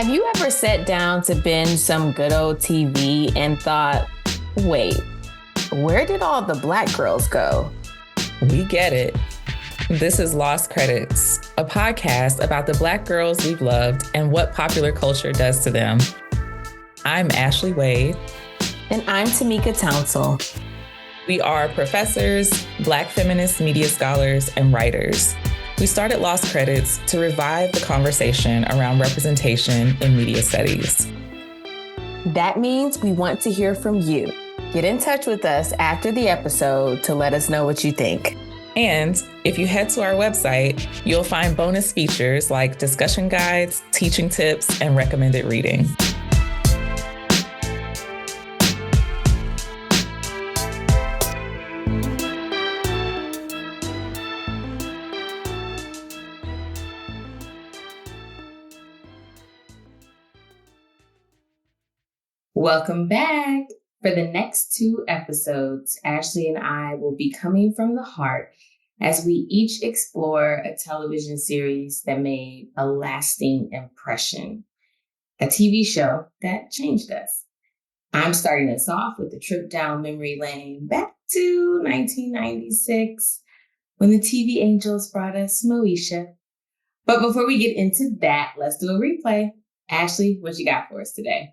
Have you ever sat down to binge some good old TV and thought, wait, where did all the Black girls go? We get it. This is Lost Credits, a podcast about the Black girls we've loved and what popular culture does to them. I'm Ashley Wade. And I'm Timeka Tounsel. We are professors, Black feminist media scholars, and writers. We started Lost Credits to revive the conversation around representation in media studies. That means we want to hear from you. Get in touch with us after the episode to let us know what you think. And if you head to our website, you'll find bonus features like discussion guides, teaching tips, and recommended reading. Welcome back. For the next 2 episodes, Ashley and I will be coming from the heart as we each explore a television series that made a lasting impression, a TV show that changed us. I'm starting us off with a trip down memory lane back to 1996 when the TV Angels brought us Moesha. But before we get into that, let's do a replay. Ashley, what you got for us today?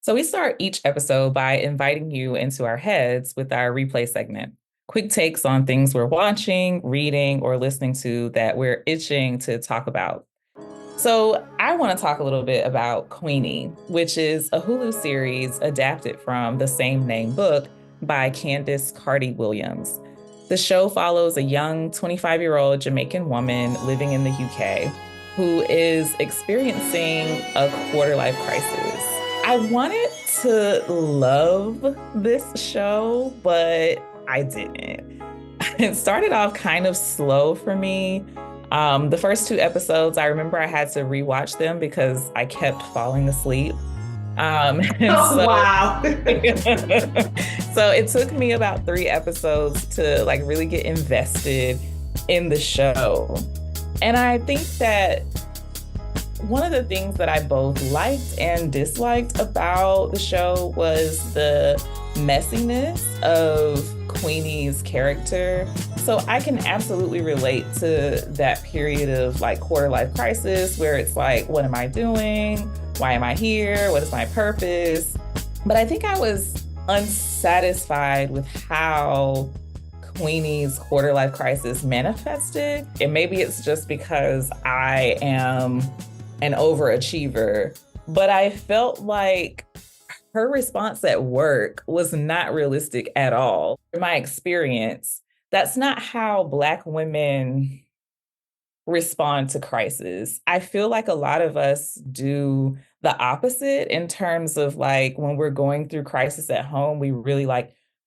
So we start each episode by inviting you into our heads with our replay segment. Quick takes on things we're watching, reading, or listening to that we're itching to talk about. So I want to talk a little bit about Queenie, which is a Hulu series adapted from the same name book by Candace Carty-Williams. The show follows a young 25-year-old Jamaican woman living in the UK who is experiencing a quarter-life crisis. I wanted to love this show, but I didn't. It started off kind of slow for me. The first 2 episodes, I remember I had to rewatch them because I kept falling asleep. Wow. So it took me about 3 episodes to really get invested in the show. And I think that one of the things that I both liked and disliked about the show was the messiness of Queenie's character. So I can absolutely relate to that period of quarter life crisis where it's like, what am I doing? Why am I here? What is my purpose? But I think I was unsatisfied with how Queenie's quarter life crisis manifested. And maybe it's just because I am an overachiever, but I felt like her response at work was not realistic at all. In my experience, that's not how Black women respond to crisis. I feel like a lot of us do the opposite in terms of when we're going through crisis at home, we really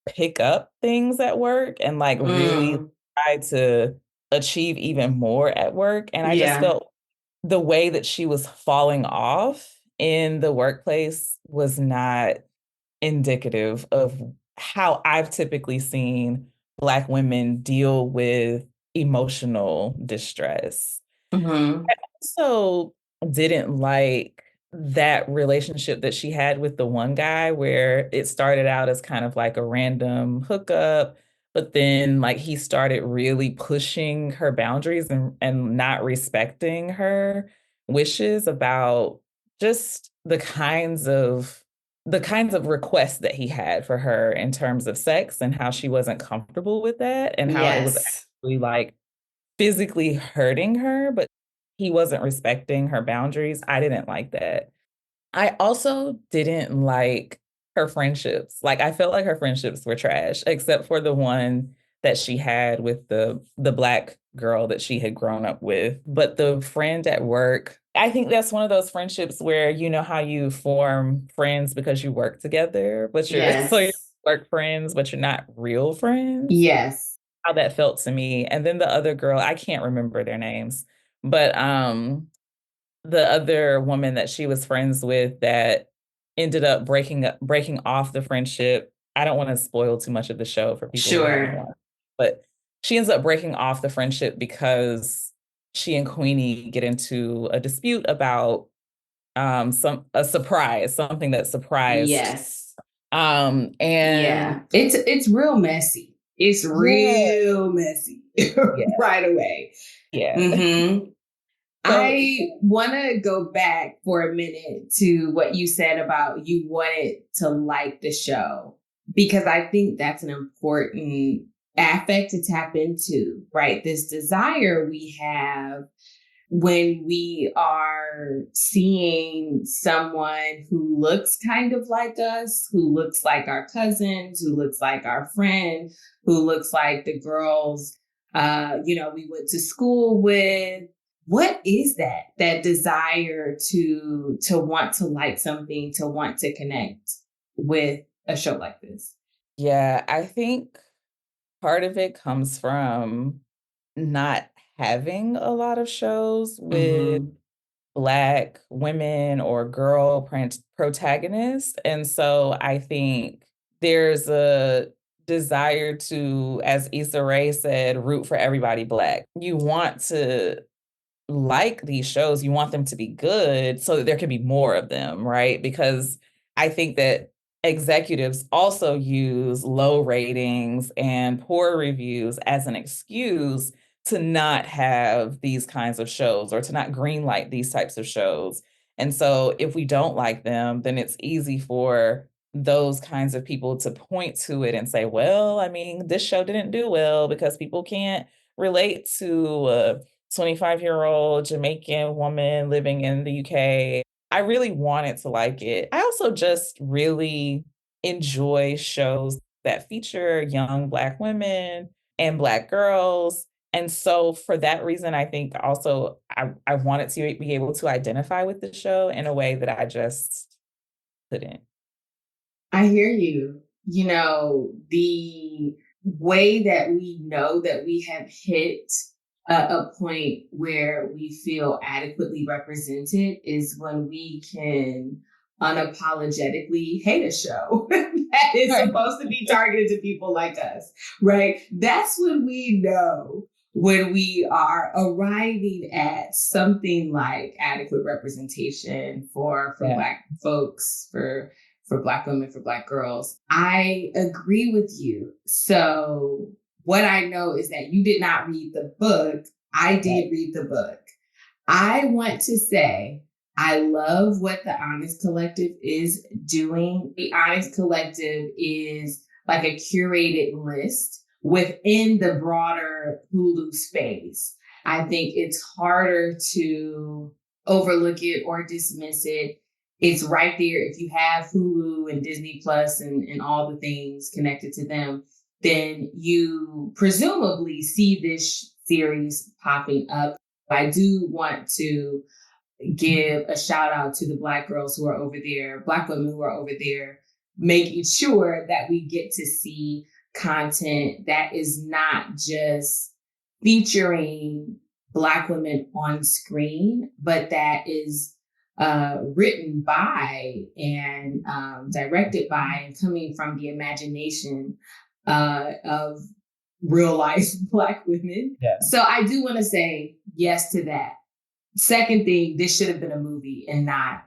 pick up things at work and really try to achieve even more at work. And I just felt the way that she was falling off in the workplace was not indicative of how I've typically seen Black women deal with emotional distress. Mm-hmm. I also didn't like that relationship that she had with the one guy where it started out as kind of a random hookup. But then he started really pushing her boundaries and not respecting her wishes about just the kinds of requests that he had for her in terms of sex and how she wasn't comfortable with that and how it was actually physically hurting her, but he wasn't respecting her boundaries. I didn't like that. I also didn't like her friendships. I felt like her friendships were trash, except for the one that she had with the Black girl that she had grown up with. But the friend at work, I think that's one of those friendships where you know how you form friends because you work together, but you're work friends, but you're not real friends. Yes. How that felt to me. And then the other girl, I can't remember their names, but the other woman that she was friends with that ended up breaking off the friendship. I don't want to spoil too much of the show for people. Sure. But she ends up breaking off the friendship because she and Queenie get into a dispute about a surprise, something that surprised. Yes. And Yeah. It's real messy. It's yeah, real messy yeah, right away. yeah. Hmm. So I want to go back for a minute to what you said about you wanted to like the show, because I think that's an important aspect to tap into, right? This desire we have when we are seeing someone who looks kind of like us, who looks like our cousins, who looks like our friend, who looks like the girls, we went to school with. What is that desire to want to like something, to want to connect with a show like this? yeah, I think part of it comes from not having a lot of shows with Hmm. Black women or girl protagonists. And so I think there's a desire to, as Issa Rae said, root for everybody Black. You want to like these shows, you want them to be good so that there can be more of them, right? Because I think that executives also use low ratings and poor reviews as an excuse to not have these kinds of shows or to not greenlight these types of shows. And so if we don't like them, then it's easy for those kinds of people to point to it and say, well, I mean, this show didn't do well because people can't relate to 25-year-old Jamaican woman living in the UK. I really wanted to like it. I also just really enjoy shows that feature young Black women and Black girls. And so for that reason, I think also I wanted to be able to identify with the show in a way that I just couldn't. I hear you. The way that we know that we have hit a point where we feel adequately represented is when we can unapologetically hate a show that is Right. supposed to be targeted to people like us, right? That's when we know when we are arriving at something like adequate representation for Yeah. Black folks, for Black women, for Black girls. I agree with you. So what I know is that you did not read the book. I did read the book. I want to say I love what the Honest Collective is doing. The Honest Collective is like a curated list within the broader Hulu space. I think it's harder to overlook it or dismiss it. It's right there. If you have Hulu and Disney Plus and all the things connected to them, then you presumably see this series popping up. I do want to give a shout out to the Black girls who are over there, Black women who are over there, making sure that we get to see content that is not just featuring Black women on screen, but that is written by and directed by and coming from the imagination of real life Black women. Yeah. So I do want to say yes to that. Second thing, this should have been a movie and not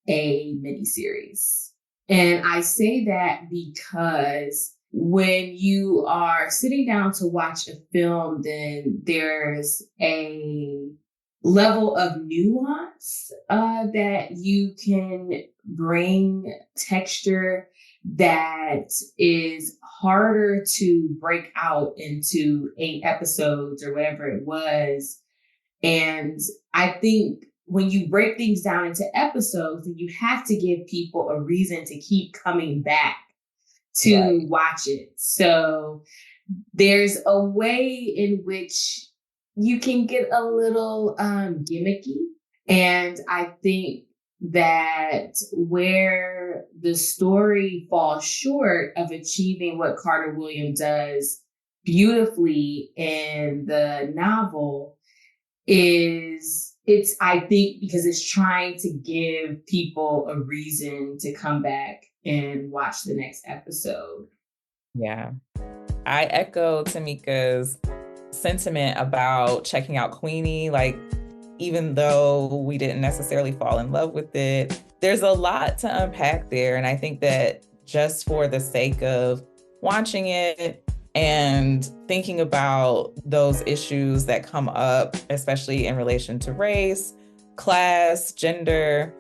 a miniseries. And I say that because when you are sitting down to watch a film, then there's a level of nuance that you can bring, texture that is harder to break out into 8 episodes or whatever it was. And I think when you break things down into episodes, then you have to give people a reason to keep coming back to watch it. So there's a way in which you can get a little gimmicky. And I think that where the story falls short of achieving what Carter Williams does beautifully in the novel is it's, I think, because it's trying to give people a reason to come back and watch the next episode. Yeah. I echo Tamika's sentiment about checking out Queenie. Like, even though we didn't necessarily fall in love with it. There's a lot to unpack there. And I think that just for the sake of watching it and thinking about those issues that come up, especially in relation to race, class, gender,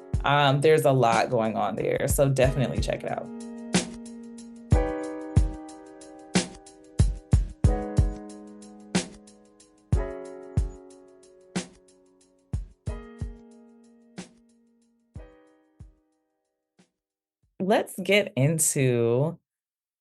there's a lot going on there. So definitely check it out. Let's get into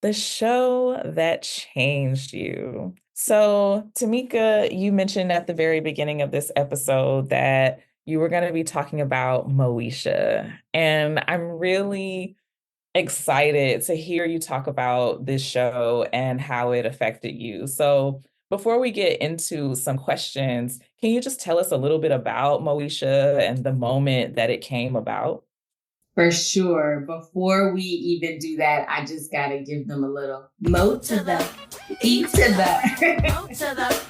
the show that changed you. So, Timeka, you mentioned at the very beginning of this episode that you were going to be talking about Moesha. And I'm really excited to hear you talk about this show and how it affected you. So, before we get into some questions, can you just tell us a little bit about Moesha and the moment that it came about? For sure. Before we even do that, I just got to give them a little mo to the E to the. Mo to the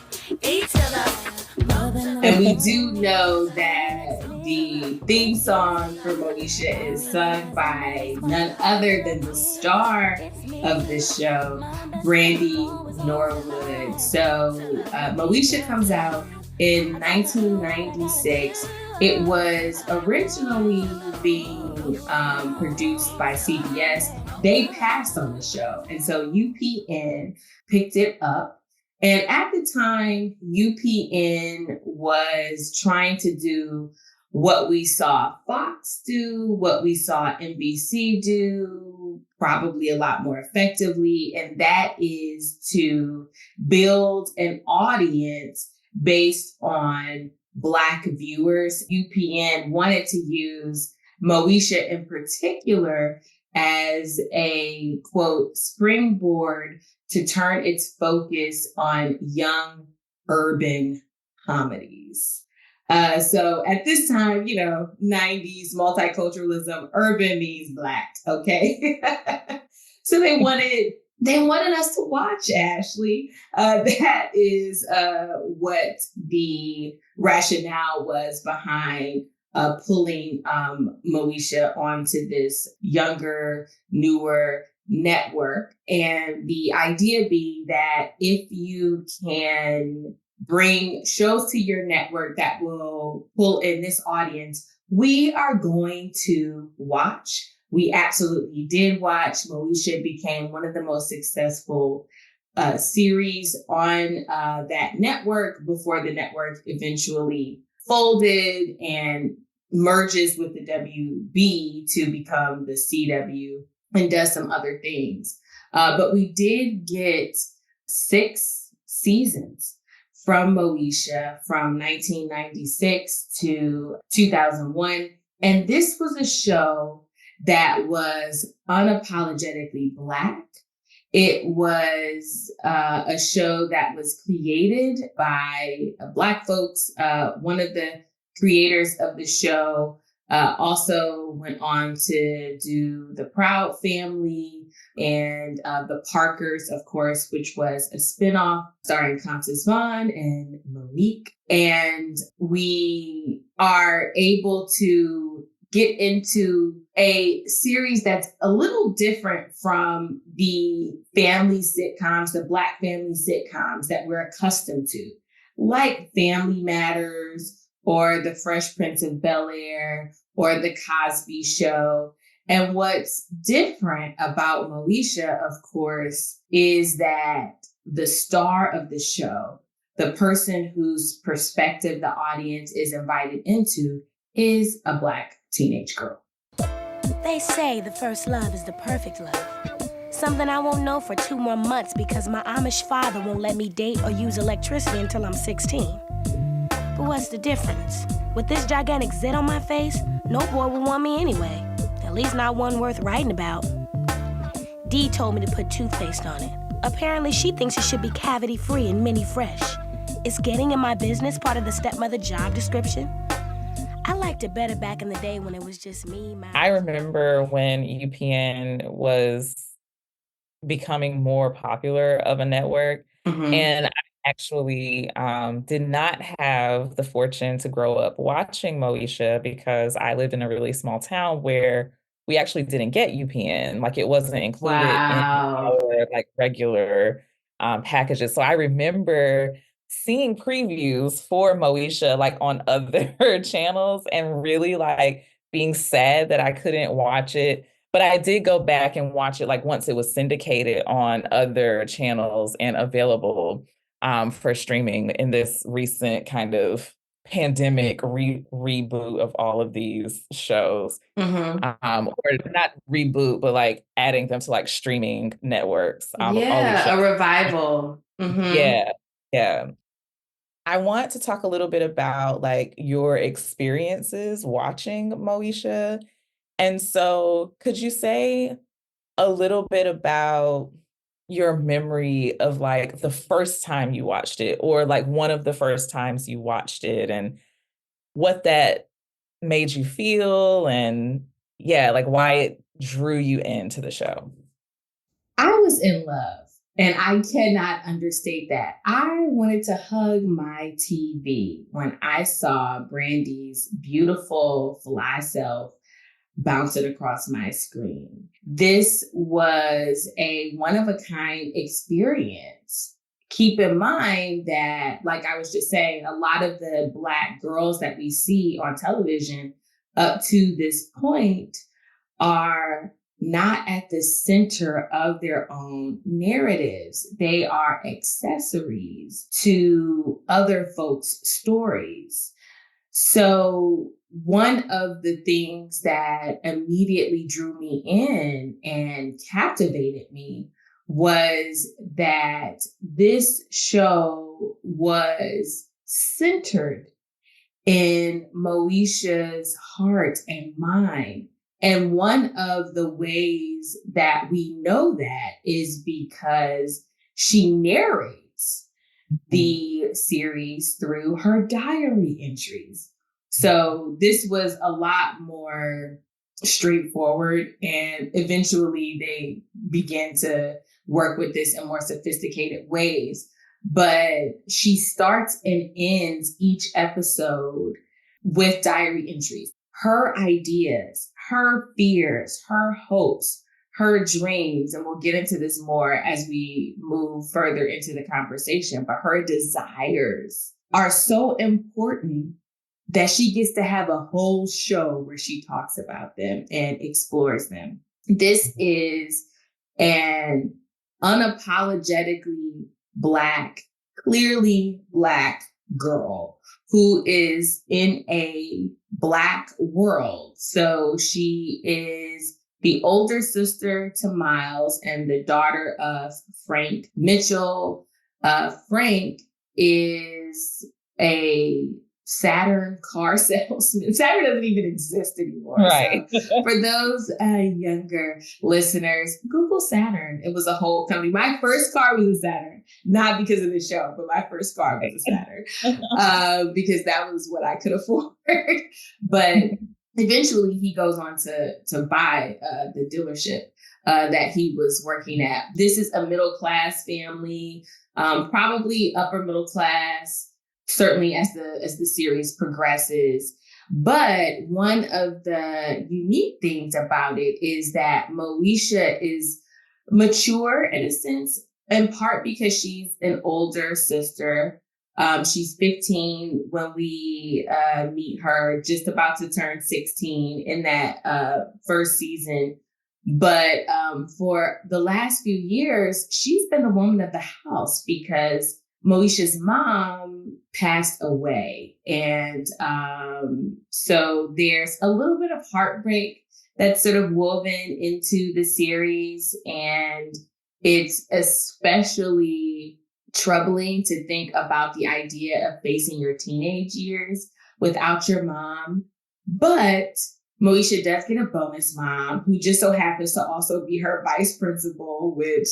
E to the. And we do know that the theme song for Moesha is sung by none other than the star of this show, Brandy Norwood. So Moesha comes out in 1996. It was originally being produced by CBS. They passed on the show. And so UPN picked it up. And at the time, UPN was trying to do what we saw Fox do, what we saw NBC do, probably a lot more effectively. And that is to build an audience based on Black viewers. UPN wanted to use Moesha in particular as a, quote, springboard to turn its focus on young urban comedies. So at this time, 90s multiculturalism, urban means Black, okay? So they wanted us to watch, Ashley. That is what the rationale was behind pulling Moesha onto this younger, newer network. And the idea being that if you can bring shows to your network that will pull in this audience, we are going to watch. We absolutely did watch. Moesha became one of the most successful series on that network before the network eventually folded and merges with the WB to become the CW and does some other things. But we did get 6 seasons from Moesha from 1996 to 2001. And this was a show that was unapologetically Black. It was a show that was created by Black folks. One of the creators of the show also went on to do The Proud Family and The Parkers, of course, which was a spinoff starring Constance Vaughn and Monique. And we are able to get into a series that's a little different from the family sitcoms, the Black family sitcoms that we're accustomed to, like Family Matters or The Fresh Prince of Bel-Air or The Cosby Show. And what's different about Moesha, of course, is that the star of the show, the person whose perspective the audience is invited into, is a Black teenage girl. They say the first love is the perfect love. Something I won't know for 2 more months because my Amish father won't let me date or use electricity until I'm 16. But what's the difference? With this gigantic zit on my face, no boy will want me anyway. At least not one worth writing about. Dee told me to put toothpaste on it. Apparently she thinks it should be cavity-free and mini-fresh. Is getting in my business part of the stepmother job description? I liked it better back in the day when it was just me. I remember when UPN was becoming more popular of a network, and I actually did not have the fortune to grow up watching Moesha because I lived in a really small town where we actually didn't get UPN. Like it wasn't included in Wow. our like regular packages. So I remember seeing previews for Moesha like on other channels and really like being sad that I couldn't watch it. But I did go back and watch it like once it was syndicated on other channels and available for streaming in this recent kind of pandemic reboot of all of these shows. Mm-hmm. Or not reboot, but like adding them to like streaming networks of all these Yeah, shows. a revival. Mm-hmm. Yeah, yeah. I want to talk a little bit about like your experiences watching Moesha. And so could you say a little bit about your memory of like the first time you watched it or like one of the first times you watched it and what that made you feel and yeah, like why it drew you into the show? I was in love, and I cannot understate that. I wanted to hug my TV when I saw Brandy's beautiful fly self bouncing across my screen. This was a one of a kind experience. Keep in mind that, like I was just saying, a lot of the Black girls that we see on television up to this point are not at the center of their own narratives. They are accessories to other folks' stories. So, one of the things that immediately drew me in and captivated me was that this show was centered in Moesha's heart and mind. And one of the ways that we know that is because she narrates the series through her diary entries. So this was a lot more straightforward, and eventually they began to work with this in more sophisticated ways. But she starts and ends each episode with diary entries. Her ideas, her fears, her hopes, her dreams, and we'll get into this more as we move further into the conversation, but her desires are so important that she gets to have a whole show where she talks about them and explores them. This is an unapologetically Black, clearly Black girl who is in a Black world. So she is the older sister to Miles and the daughter of Frank Mitchell. Frank is a Saturn car salesman. Saturn doesn't even exist anymore. Right. So for those younger listeners, Google Saturn. It was a whole company. My first car was a Saturn, not because of the show, but my first car was a Saturn because that was what I could afford. But eventually he goes on to buy the dealership that he was working at. This is a middle-class family, probably upper middle class, certainly as the series progresses. But one of the unique things about it is that Moesha is mature in a sense, in part because she's an older sister. She's 15 when we meet her, just about to turn 16 in that first season. But for the last few years, she's been the woman of the house because Moesha's mom passed away. And so there's a little bit of heartbreak that's sort of woven into the series. And it's especially troubling to think about the idea of facing your teenage years without your mom. But Moesha does get a bonus mom who just so happens to also be her vice principal, which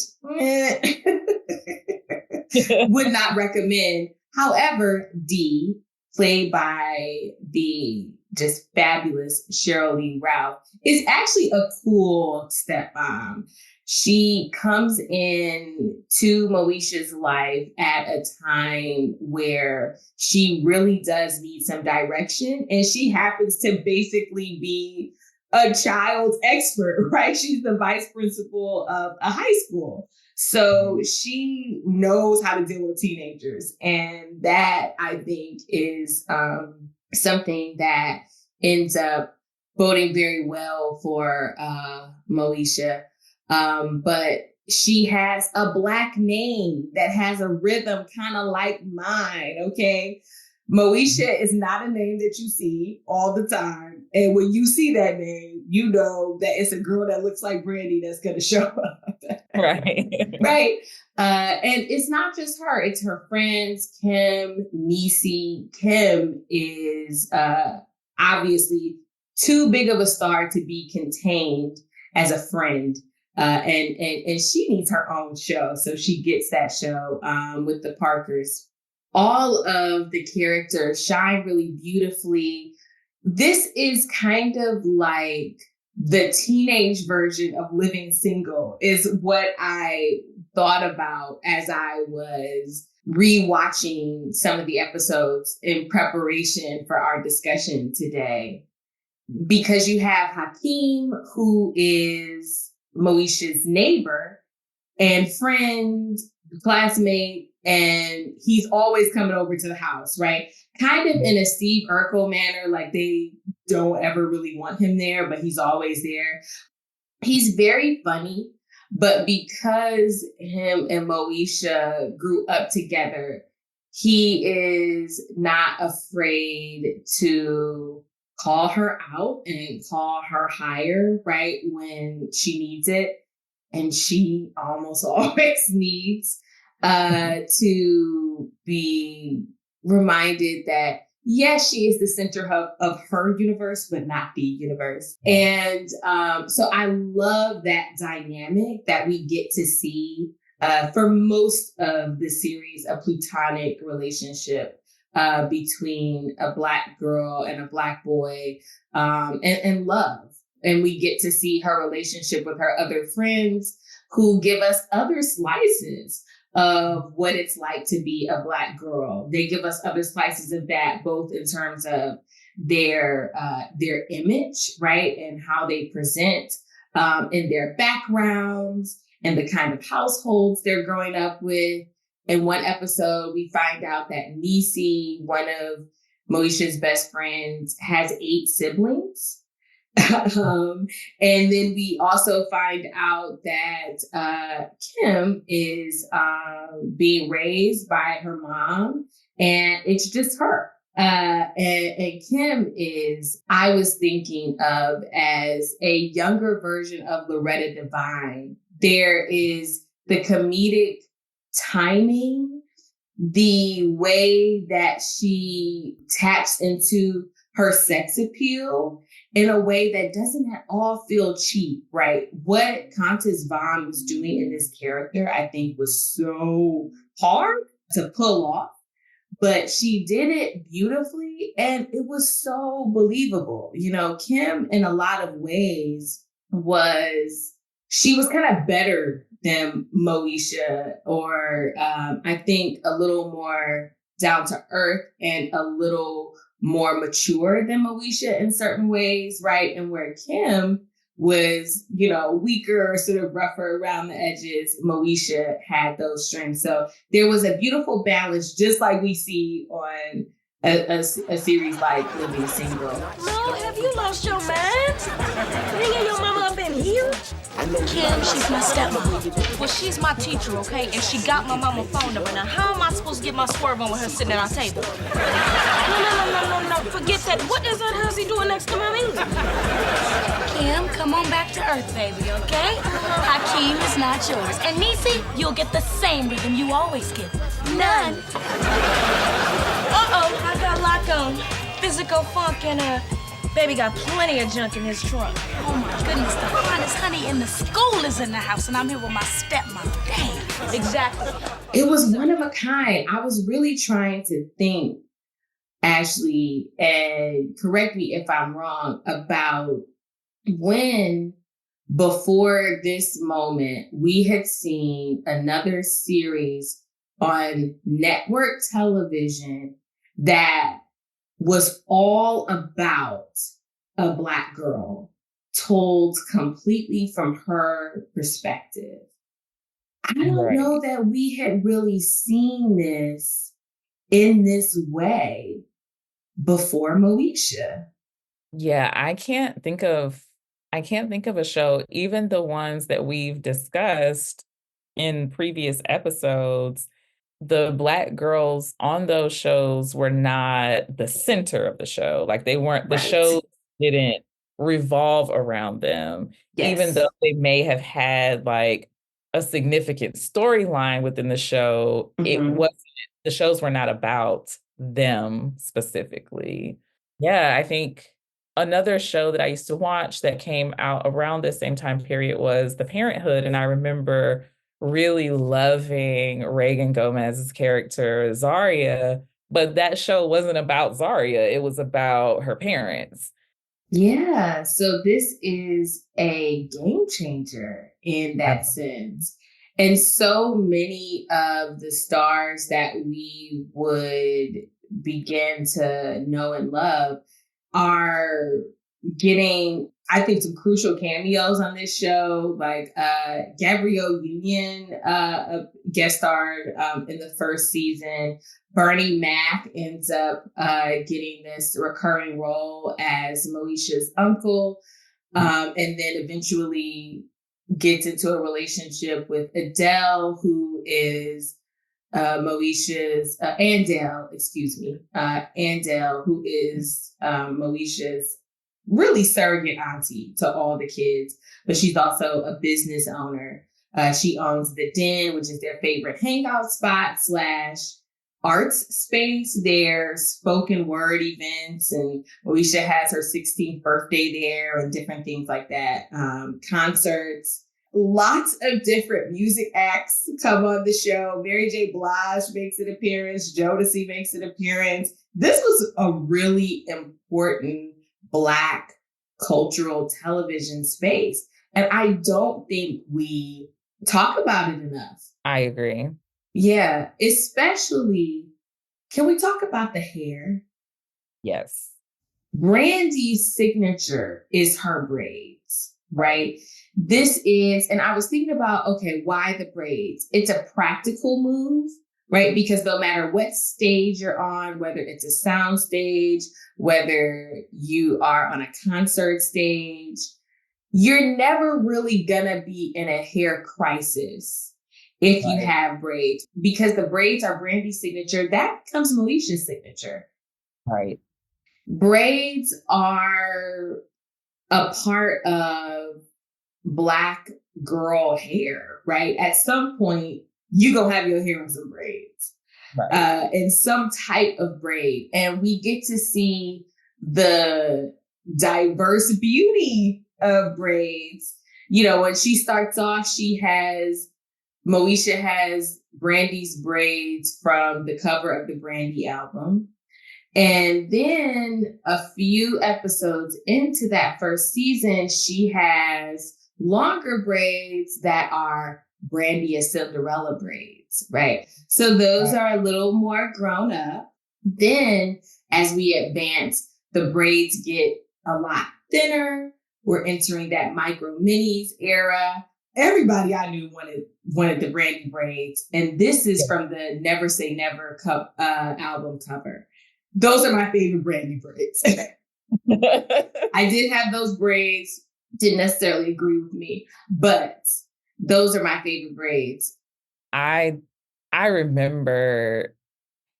would not recommend. However, Dee, played by the just fabulous Cheryl Lee Ralph, is actually a cool stepmom. She comes in to Moesha's life at a time where she really does need some direction. And she happens to basically be a child's expert, right? She's the vice principal of a high school. So she knows how to deal with teenagers. And that, I think, is something that ends up boding very well for Moesha. But she has a Black name that has a rhythm kind of like mine, okay? Moesha is not a name that you see all the time. And when you see that name, you know that it's a girl that looks like Brandy that's going to show up. Right. Right. And it's not just her, it's her friends, Kim, Niecy. Kim is obviously too big of a star to be contained as a friend. And she needs her own show. So she gets that show with the Parkers. All of the characters shine really beautifully. This is kind of like the teenage version of Living Single, is what I thought about as I was rewatching some of the episodes in preparation for our discussion today. Because you have Hakeem, who is Moesha's neighbor and friend, classmate, and he's always coming over to the house, right? Kind of in a Steve Urkel manner, like they don't ever really want him there, but he's always there. He's very funny, but because him and Moesha grew up together, he is not afraid to call her out and call her higher, right, when she needs it. And she almost always needs to be reminded that, yes, she is the center of her universe, but not the universe. And so I love that dynamic that we get to see for most of the series, a platonic relationship between a Black girl and a Black boy, and love. And we get to see her relationship with her other friends who give us other slices of what it's like to be a Black girl. They give us other slices of that, both in terms of their image, right? And how they present in their backgrounds and the kind of households they're growing up with. In one episode, we find out that Niecy, one of Moesha's best friends, has 8 siblings. And then we also find out that Kim is being raised by her mom, and it's just her. And Kim is, I was thinking of as a younger version of Loretta Devine. There is the comedic timing, the way that she taps into her sex appeal in a way that doesn't at all feel cheap, right? What Countess Vaughn was doing in this character, I think, was so hard to pull off, but she did it beautifully and it was so believable. You know, Kim, in a lot of ways, she was kind of better than Moesha, or I think a little more down to earth and a little more mature than Moesha in certain ways, right? And where Kim was, you know, weaker, sort of rougher around the edges, Moesha had those strengths. So there was a beautiful balance, just like we see on a series like Living Single. Mo, have you lost your mind? Bringing your mama up in here? Kim, she's my stepmom. Well, she's my teacher, okay? And she got my mama phone number. Now, how am I supposed to get my swerve on with her sitting at our table? No. Forget that. What is that hussy doing next to mommy? Kim, come on back to earth, baby, okay? Hakeem is not yours. And Niecy, you'll get the same rhythm you always get. None. Uh-oh, I got locked on. Physical funk and, baby got plenty of junk in his trunk. Oh, my goodness, the finest honey in the school is in the house, and I'm here with my stepmom. Dang. Exactly. It was one of a kind. I was really trying to think, Ashley, and correct me if I'm wrong, about when before this moment, we had seen another series on network television that was all about a Black girl told completely from her perspective. I don't know that we had really seen this in this way before Moesha. Yeah, I can't think of a show, even the ones that we've discussed in previous episodes. The Black girls on those shows were not the center of the show. Like they weren't, the show didn't revolve around them, even though they may have had like a significant storyline within the show. It wasn't, the shows were not about them specifically. Yeah, I think another show that I used to watch that came out around the same time period was The Parenthood. And I remember really loving Reagan Gomez's character, Zaria, but that show wasn't about Zaria. It was about her parents. Yeah, so this is a game changer in that sense. And so many of the stars that we would begin to know and love are getting, I think, some crucial cameos on this show. Like Gabrielle Union guest starred in the first season. Bernie Mac ends up getting this recurring role as Moesha's uncle, and then eventually gets into a relationship with Adele, who is Moesha's Andel, Andel, who is Moesha's really surrogate auntie to all the kids, but she's also a business owner. She owns The Den, which is their favorite hangout spot / arts space, their spoken word events, and Moesha has her 16th birthday there and different things like that. Concerts. Lots of different music acts come on the show. Mary J. Blige makes an appearance. Jodeci makes an appearance. This was a really important Black cultural television space. And I don't think we talk about it enough. I agree. Yeah, especially, can we talk about the hair? Yes. Brandy's signature is her braids, right? This is, and I was thinking about, okay, why the braids? It's a practical move, right? Because no matter what stage you're on, whether it's a sound stage, whether you are on a concert stage, you're never really gonna be in a hair crisis if you have braids, because the braids are Brandy's signature. That becomes Moesha's signature. Right. Braids are a part of Black girl hair, right? At some point, you gonna have your hair in some braids, in some type of braid. And we get to see the diverse beauty of braids. You know, when she starts off, Moesha has Brandy's braids from the cover of the Brandy album. And then a few episodes into that first season, she has longer braids that are Brandy as Cinderella braids, right? So those are a little more grown up. Then as we advance, the braids get a lot thinner. We're entering that micro minis era. Everybody I knew wanted the Brandy braids. And this is from the Never Say Never album cover. Those are my favorite Brandy braids. I did have those braids, didn't necessarily agree with me, but those are my favorite braids. I remember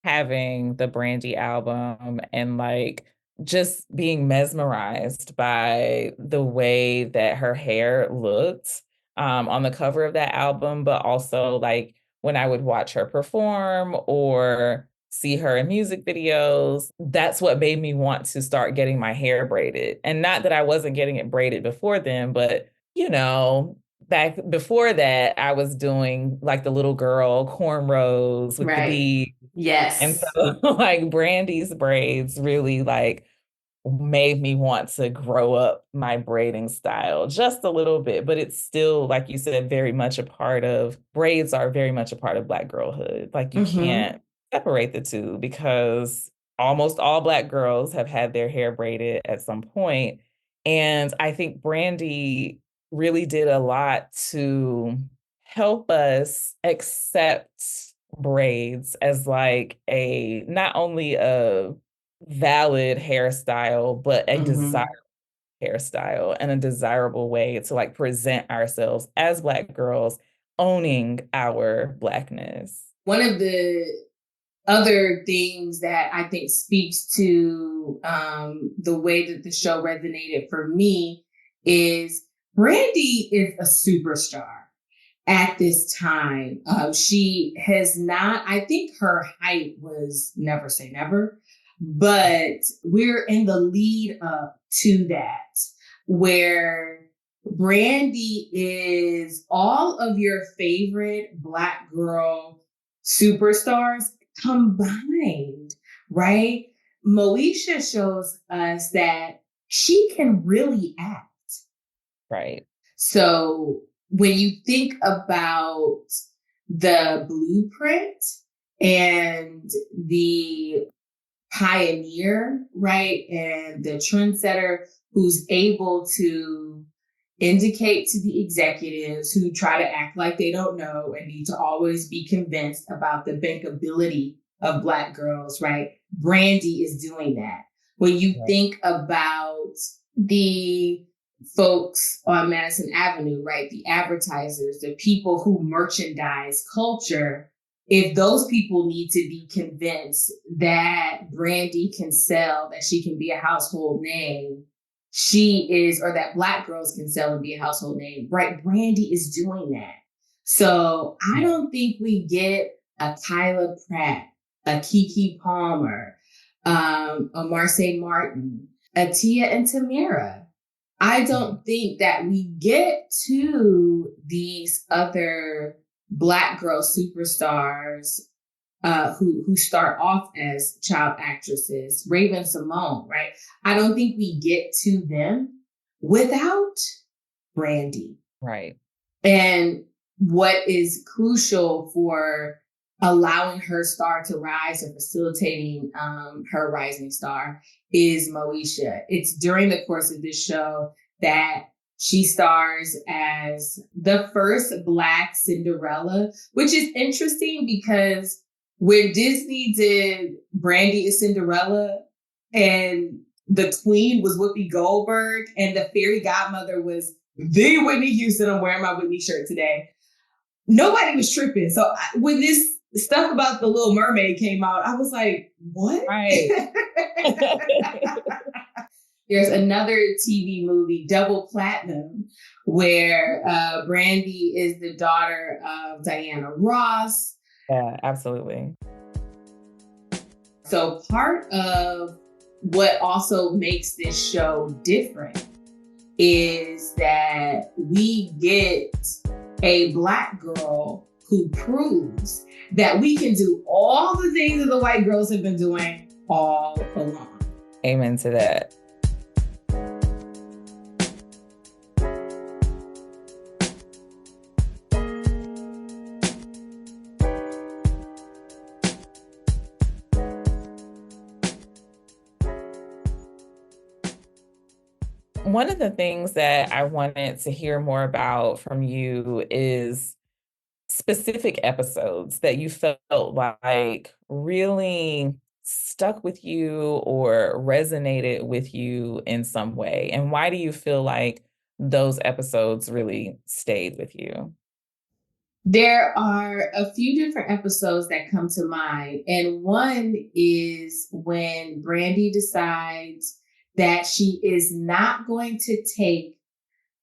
having the Brandy album and like just being mesmerized by the way that her hair looked on the cover of that album, but also like when I would watch her perform or see her in music videos, that's what made me want to start getting my hair braided. And not that I wasn't getting it braided before then, but you know, back before that, I was doing like the little girl cornrows with the beads. Yes. And so like Brandy's braids really like made me want to grow up my braiding style just a little bit, but it's still, like you said, very much a part of braids are very much a part of Black girlhood. Like you can't separate the two because almost all Black girls have had their hair braided at some point. And I think Brandy really did a lot to help us accept braids as like a not only a valid hairstyle, but a desirable hairstyle and a desirable way to like present ourselves as Black girls, owning our Blackness. One of the other things that I think speaks to the way that the show resonated for me is Brandy is a superstar at this time. She has not, I think her height was never say never, but we're in the lead up to that, where Brandy is all of your favorite Black girl superstars combined, right? Moesha shows us that she can really act. Right. So when you think about the blueprint and the pioneer, right, and the trendsetter who's able to indicate to the executives who try to act like they don't know and need to always be convinced about the bankability of Black girls, right? Brandy is doing that. When you think about the folks on Madison Avenue, right? The advertisers, the people who merchandise culture, if those people need to be convinced that Brandy can sell, that she can be a household name, she is, or that Black girls can sell and be a household name, right? Brandy is doing that. So I don't think we get a Kyla Pratt, a Keke Palmer, a Marseille Martin, a Tia and Tamera. I don't think that we get to these other Black girl superstars who start off as child actresses, Raven Simone, right? I don't think we get to them without Brandy. Right. And what is crucial for allowing her star to rise or facilitating her rising star is Moesha. It's during the course of this show that she stars as the first Black Cinderella, which is interesting because when Disney did Brandy is Cinderella and the queen was Whoopi Goldberg and the fairy godmother was the Whitney Houston, I'm wearing my Whitney shirt today, nobody was tripping. So when this stuff about the Little Mermaid came out, I was like, what? Right. There's another TV movie, Double Platinum, where Brandy is the daughter of Diana Ross. Yeah, absolutely. So part of what also makes this show different is that we get a Black girl who proves that we can do all the things that the white girls have been doing all along. Amen to that. One of the things that I wanted to hear more about from you is specific episodes that you felt like really stuck with you or resonated with you in some way. And why do you feel like those episodes really stayed with you? There are a few different episodes that come to mind. And one is when Brandy decides that she is not going to take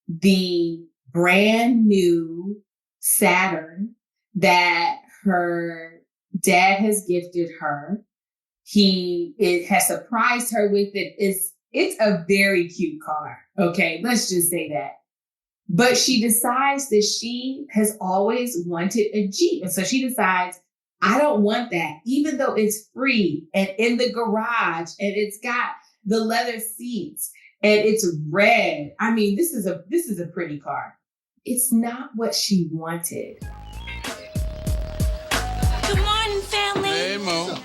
the brand new Saturn that her dad has gifted her. It has surprised her with it. It's a very cute car. Okay, let's just say that. But she decides that she has always wanted a Jeep. And so she decides, I don't want that, even though it's free and in the garage and it's got the leather seats, and it's red. I mean, this is a pretty car. It's not what she wanted. Good morning, family. Hey, Mo.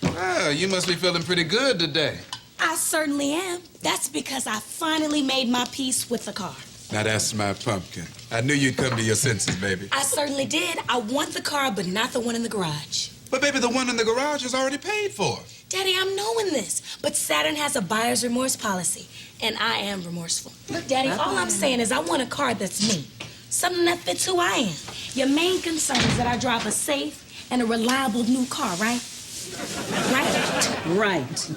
Well, you must be feeling pretty good today. I certainly am. That's because I finally made my peace with the car. Now that's my pumpkin. I knew you'd come to your senses, baby. I certainly did. I want the car, but not the one in the garage. But baby, the one in the garage is already paid for. Daddy, I'm knowing this, but Saturn has a buyer's remorse policy, and I am remorseful. Look, Daddy, all I'm saying is I want a car that's me, something that fits who I am. Your main concern is that I drive a safe and a reliable new car, right? Right.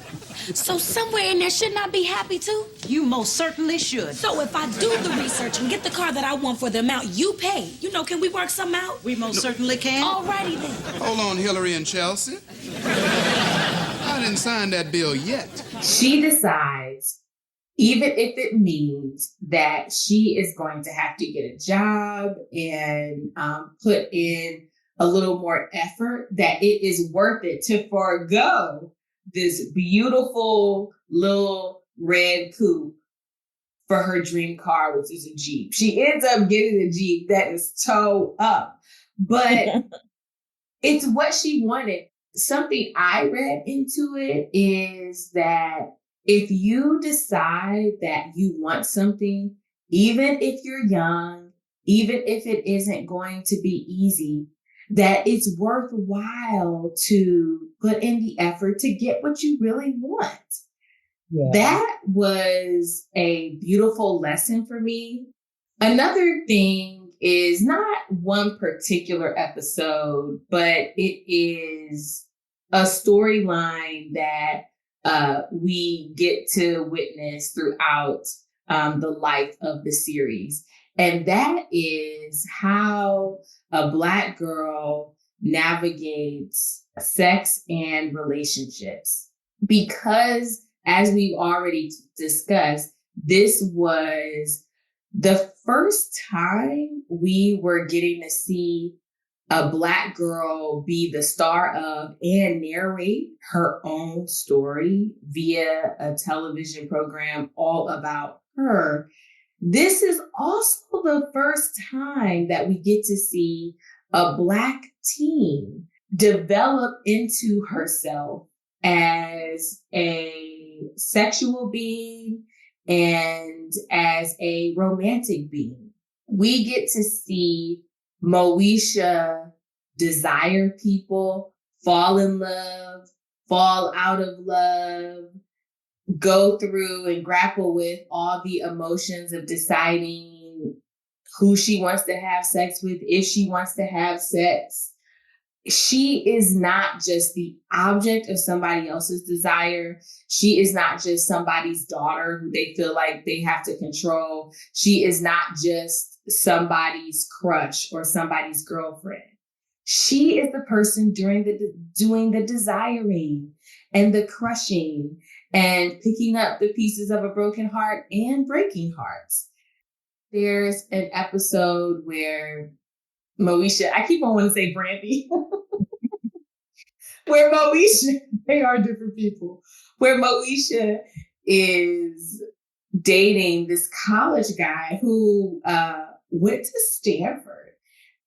So somewhere in there, shouldn't I be happy too? You most certainly should. So if I do the research and get the car that I want for the amount you pay, can we work something out? We most certainly can. Alrighty then. Hold on, Hillary and Chelsea. I didn't sign that bill yet. She decides, even if it means that she is going to have to get a job and put in a little more effort, that it is worth it to forego this beautiful little red coupe for her dream car, which is a Jeep. She ends up getting a Jeep that is towed up, but it's what she wanted. Something I read into it is that if you decide that you want something, even if you're young, even if it isn't going to be easy, that it's worthwhile to put in the effort to get what you really want. Yeah. That was a beautiful lesson for me. Another thing is not one particular episode, but it is a storyline that we get to witness throughout the life of the series. And that is how a Black girl navigates sex and relationships. Because, as we've already discussed, this was the first time we were getting to see a Black girl be the star of and narrate her own story via a television program all about her. This is also the first time that we get to see a Black teen develop into herself as a sexual being and as a romantic being. We get to see Moesha desire people, fall in love, fall out of love, go through and grapple with all the emotions of deciding who she wants to have sex with, if she wants to have sex. She is not just the object of somebody else's desire. She is not just somebody's daughter who they feel like they have to control. She is not just somebody's crush or somebody's girlfriend. She is the person doing the desiring and the crushing and picking up the pieces of a broken heart and breaking hearts. There's an episode where Moesha, I keep on wanting to say Brandy, where Moesha, they are different people, where Moesha is dating this college guy who went to Stanford.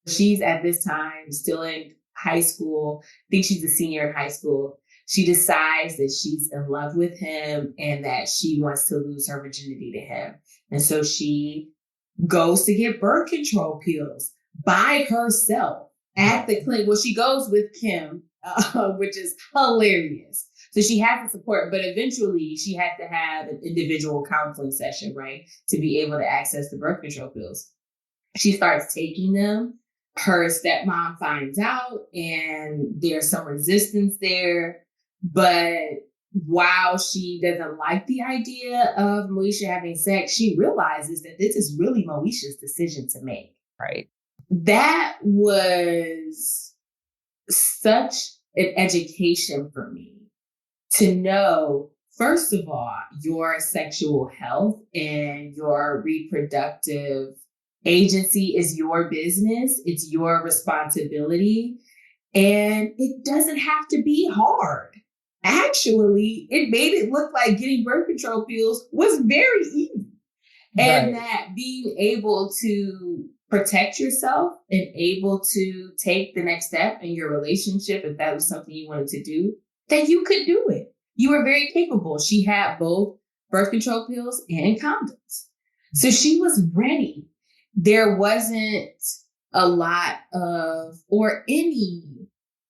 She's at this time still in high school. I think she's a senior in high school. She decides that she's in love with him and that she wants to lose her virginity to him. And so she goes to get birth control pills by herself at the clinic. Well, she goes with Kim, which is hilarious. So she has the support, but eventually she has to have an individual counseling session, right, to be able to access the birth control pills. She starts taking them. Her stepmom finds out, and there's some resistance there. But while she doesn't like the idea of Moesha having sex, she realizes that this is really Moesha's decision to make. Right. That was such an education for me to know, first of all, your sexual health and your reproductive agency is your business. It's your responsibility. And it doesn't have to be hard. actually, it made it look like getting birth control pills was very easy. And that being able to protect yourself and able to take the next step in your relationship, if that was something you wanted to do, that you could do it. You were very capable. She had both birth control pills and condoms. So she was ready. There wasn't a lot of, or any,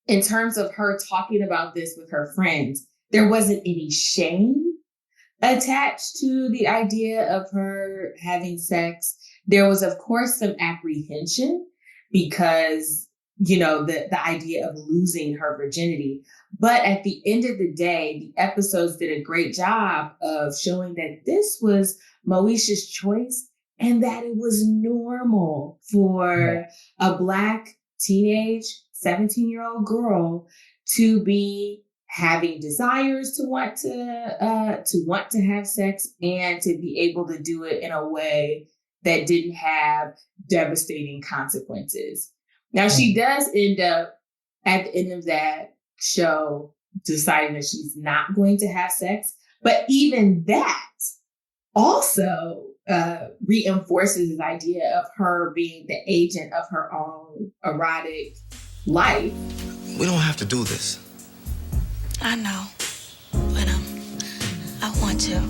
in terms of her talking about this with her friends, there wasn't any shame attached to the idea of her having sex. There was, of course, some apprehension because, the idea of losing her virginity. But at the end of the day, the episodes did a great job of showing that this was Moesha's choice and that it was normal for a Black teenage 17-year-old girl to be having desires to want to have sex and to be able to do it in a way that didn't have devastating consequences. Now, she does end up at the end of that show deciding that she's not going to have sex, but even that also reinforces this idea of her being the agent of her own erotic life. We don't have to do this. I know, but I want to.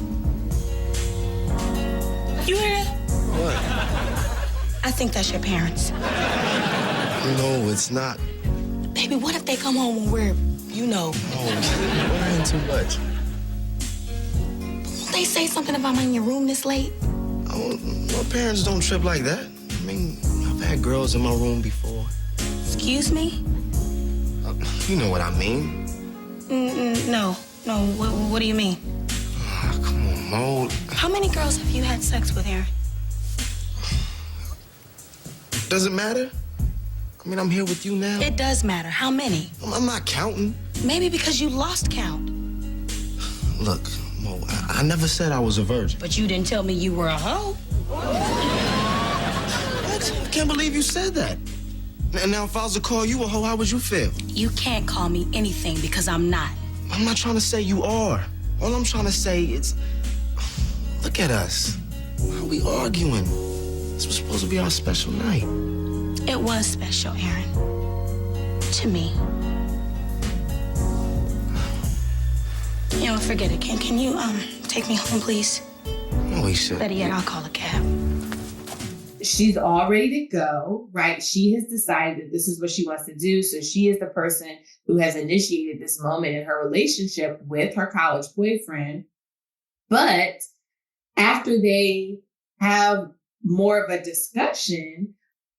You hear that? What? I think that's your parents. No, it's not. Baby, what if they come home when we're, Oh, we're doing too much. Won't they say something about me in your room this late? Oh, my parents don't trip like that. I mean, I've had girls in my room before. Excuse me? You know what I mean. No. What do you mean? Oh, come on, Mo. How many girls have you had sex with, Aaron? Does it matter? I mean, I'm here with you now. It does matter. How many? I'm not counting. Maybe because you lost count. Look, Mo, I never said I was a virgin. But you didn't tell me you were a hoe. What? I can't believe you said that. And now if I was to call you a hoe, how would you feel? You can't call me anything because I'm not. I'm not trying to say you are. All I'm trying to say is, look at us. Why are we arguing? This was supposed to be our special night. It was special, Aaron. To me. Forget it. Can you take me home, please? Moesha. Better yet, I'll call a cab. She's all ready to go, right? She has decided that this is what she wants to do. So she is the person who has initiated this moment in her relationship with her college boyfriend. But after they have more of a discussion,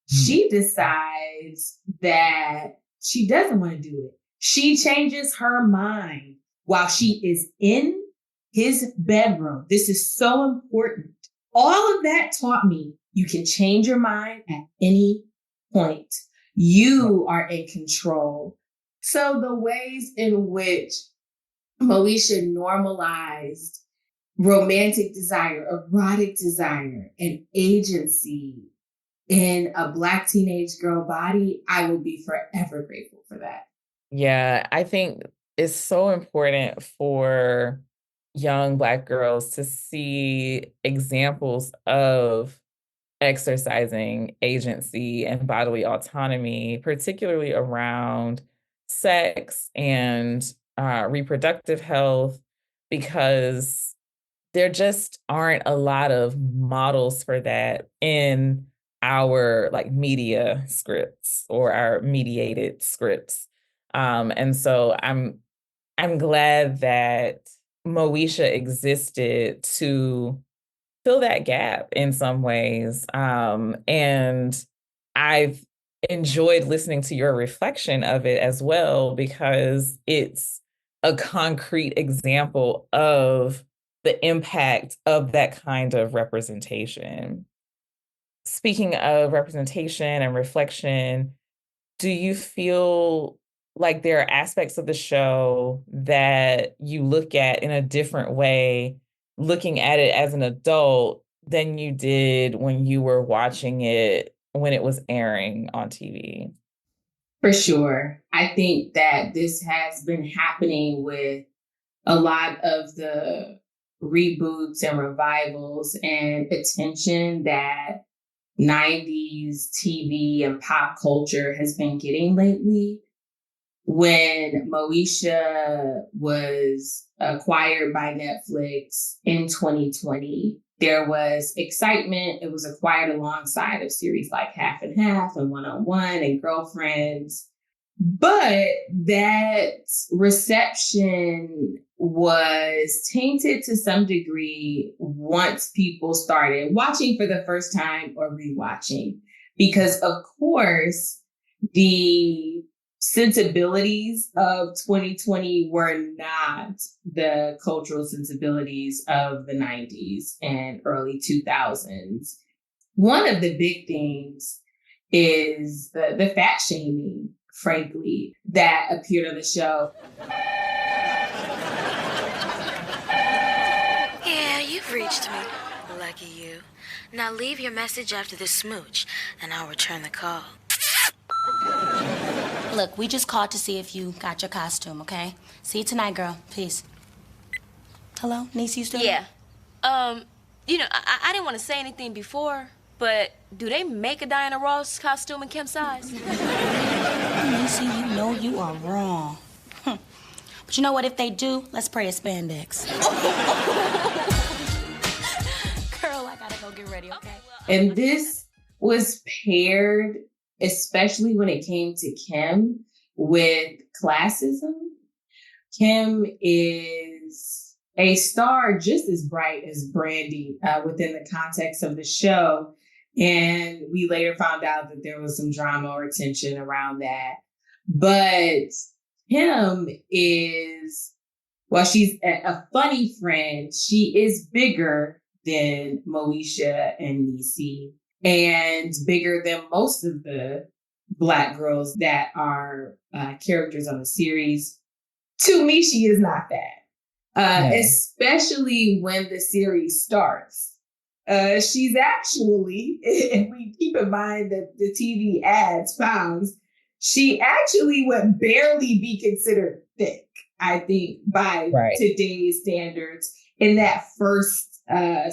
she decides that she doesn't want to do it. She changes her mind while she is in his bedroom. This is so important. All of that taught me you can change your mind at any point. You are in control. So the ways in which Moesha normalized romantic desire, erotic desire, and agency in a Black teenage girl body, I will be forever grateful for that. Yeah, I think it's so important for young Black girls to see examples of exercising agency and bodily autonomy, particularly around sex and reproductive health, because there just aren't a lot of models for that in our media scripts or our mediated scripts. And so I'm glad that Moesha existed to fill that gap in some ways. And I've enjoyed listening to your reflection of it as well, because it's a concrete example of the impact of that kind of representation. Speaking of representation and reflection, do you feel like there are aspects of the show that you look at in a different way, looking at it as an adult, than you did when you were watching it when it was airing on TV? For sure. I think that this has been happening with a lot of the reboots and revivals and attention that 90s TV and pop culture has been getting lately. When Moesha was acquired by Netflix in 2020, there was excitement. It was acquired alongside of series like Half and Half and One on One and Girlfriends. But that reception was tainted to some degree once people started watching for the first time or rewatching. Because, of course, the sensibilities of 2020 were not the cultural sensibilities of the 90s and early 2000s. One of the big things is the fat shaming, frankly, that appeared on the show. Yeah, you've reached me. Lucky you. Now leave your message after this smooch, and I'll return the call. Look, we just called to see if you got your costume, okay? See you tonight, girl. Peace. Hello, niece, you still? Yeah. You know, I didn't want to say anything before, but do they make a Diana Ross costume in Kim's size? Niecy, you know you are wrong. But you know what? If they do, let's pray a spandex. Girl, I gotta go get ready, okay? And this was paired, especially when it came to Kim, with classism. Kim is a star just as bright as Brandy within the context of the show. And we later found out that there was some drama or tension around that. But Kim is, well, she's a funny friend. She is bigger than Moesha and Niecy, and bigger than most of the Black girls that are characters on the series. To me, she is not that, especially when the series starts. She's actually, if we keep in mind that the TV ads pounds, she actually would barely be considered thick, I think, by today's standards in that first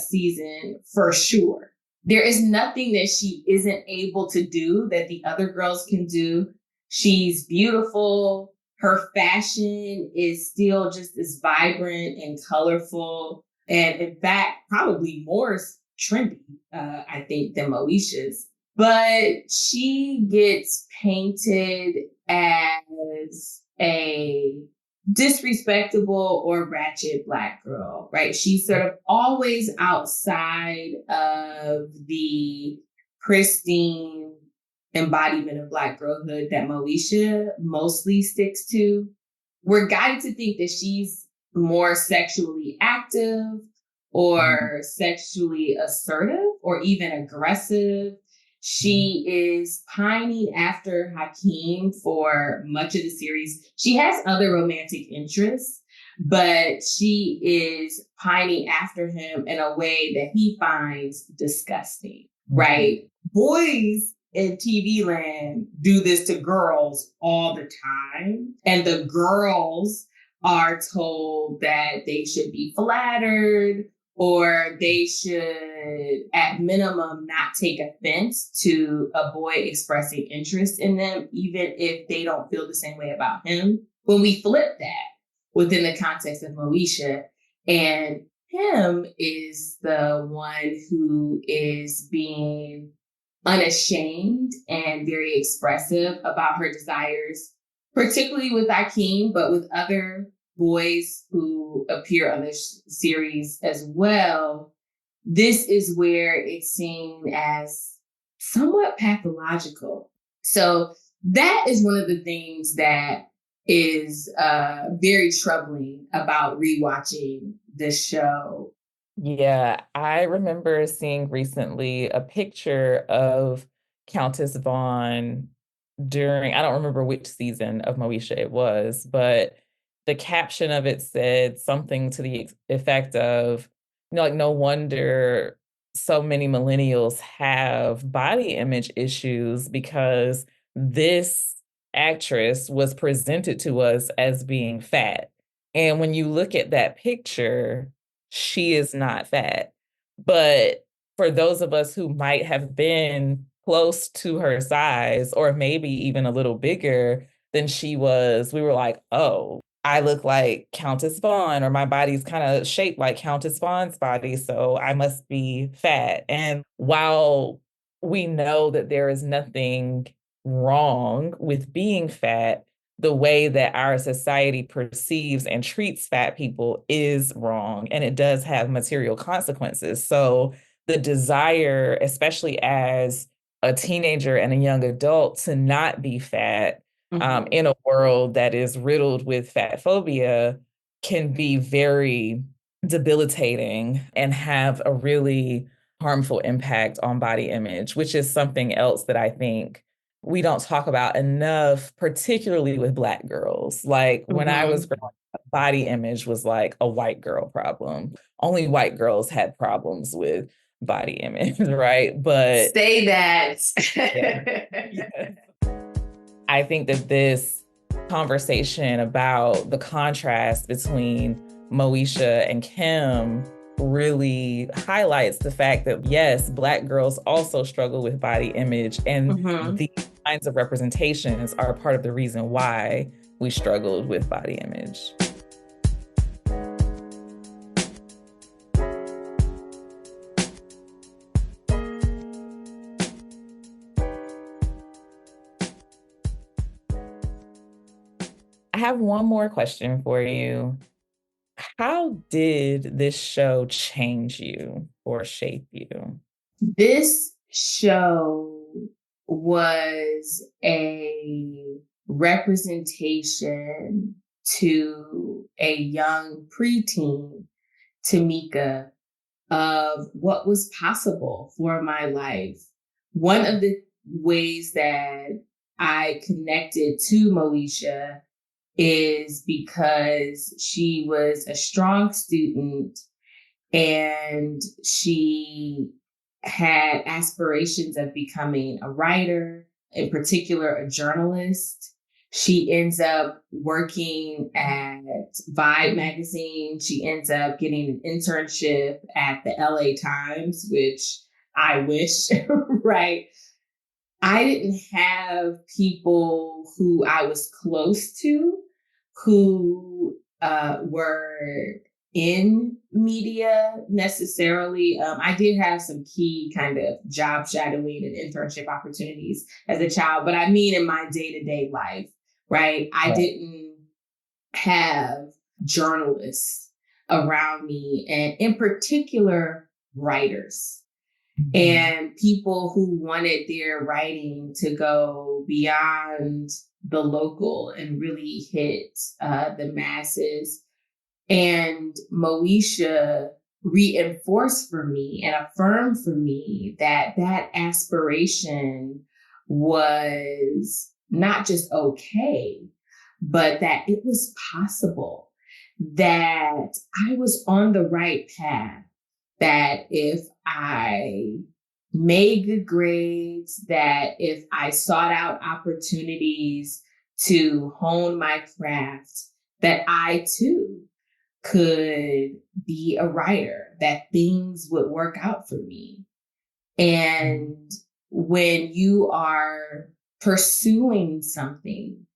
season, for sure. There is nothing that she isn't able to do that the other girls can do. She's beautiful. Her fashion is still just as vibrant and colorful. And in fact, probably more trendy, I think, than Moesha's. But she gets painted as a disrespectable or ratchet Black girl, right? She's sort of always outside of the pristine embodiment of Black girlhood that Moesha mostly sticks to. We're guided to think that she's more sexually active or sexually assertive or even aggressive. She is pining after Hakeem for much of the series. She has other romantic interests, but she is pining after him in a way that he finds disgusting, right? Boys in TV land do this to girls all the time. And the girls are told that they should be flattered, or they should, at minimum, not take offense to a boy expressing interest in them, even if they don't feel the same way about him. When we flip that within the context of Moesha, and him is the one who is being unashamed and very expressive about her desires, particularly with Akeem, but with other boys who appear on this series as well. This is where it's seen as somewhat pathological. So that is one of the things that is very troubling about rewatching this show. Yeah, I remember seeing recently a picture of Countess Vaughn during, I don't remember which season of Moesha it was, but the caption of it said something to the effect of, like, no wonder so many millennials have body image issues because this actress was presented to us as being fat. And when you look at that picture, she is not fat. But for those of us who might have been close to her size, or maybe even a little bigger than she was, we were like, oh, I look like Countess Vaughn, or my body's kind of shaped like Countess Vaughn's body, so I must be fat. And while we know that there is nothing wrong with being fat, the way that our society perceives and treats fat people is wrong, and it does have material consequences. So the desire, especially as a teenager and a young adult, to not be fat in a world that is riddled with fat phobia can be very debilitating and have a really harmful impact on body image, which is something else that I think we don't talk about enough, particularly with Black girls. Like when I was growing up, body image was like a white girl problem. Only white girls had problems with body image, right? But say that. Yeah. I think that this conversation about the contrast between Moesha and Kim really highlights the fact that, yes, Black girls also struggle with body image, and these kinds of representations are part of the reason why we struggled with body image. I have one more question for you. How did this show change you or shape you? This show was a representation to a young preteen, Timeka, of what was possible for my life. One of the ways that I connected to Moesha is because she was a strong student and she had aspirations of becoming a writer, in particular, a journalist. She ends up working at Vibe magazine. She ends up getting an internship at the LA Times, which I wish, right? I didn't have people who I was close to who were in media necessarily. I did have some key kind of job shadowing and internship opportunities as a child, but I mean in my day-to-day life, right? I didn't have journalists around me, and in particular, writers. And people who wanted their writing to go beyond the local and really hit the masses. And Moesha reinforced for me and affirmed for me that that aspiration was not just okay, but that it was possible, that I was on the right path, that if I made good grades, that if I sought out opportunities to hone my craft, that I too could be a writer, that things would work out for me. And when you are pursuing something,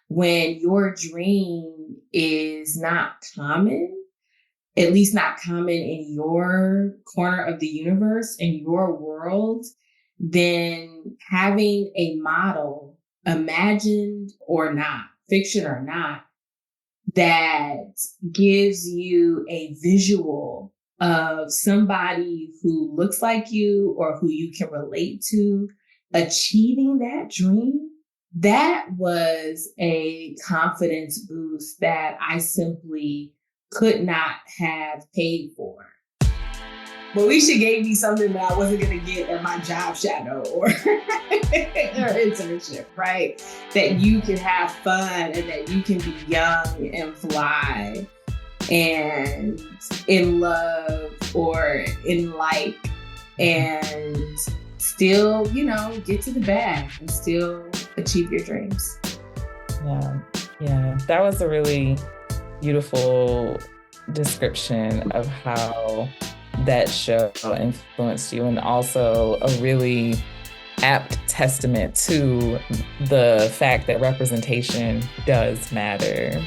when your dream is not common, at least not common in your corner of the universe, in your world, then having a model, imagined or not, fiction or not, that gives you a visual of somebody who looks like you or who you can relate to achieving that dream, that was a confidence boost that I simply could not have paid for. Moesha gave me something that I wasn't going to get at my job shadow or internship, right? That you can have fun and that you can be young and fly and in love or in like and still, get to the bag and still achieve your dreams. Yeah. That was a really beautiful description of how that show influenced you, and also a really apt testament to the fact that representation does matter.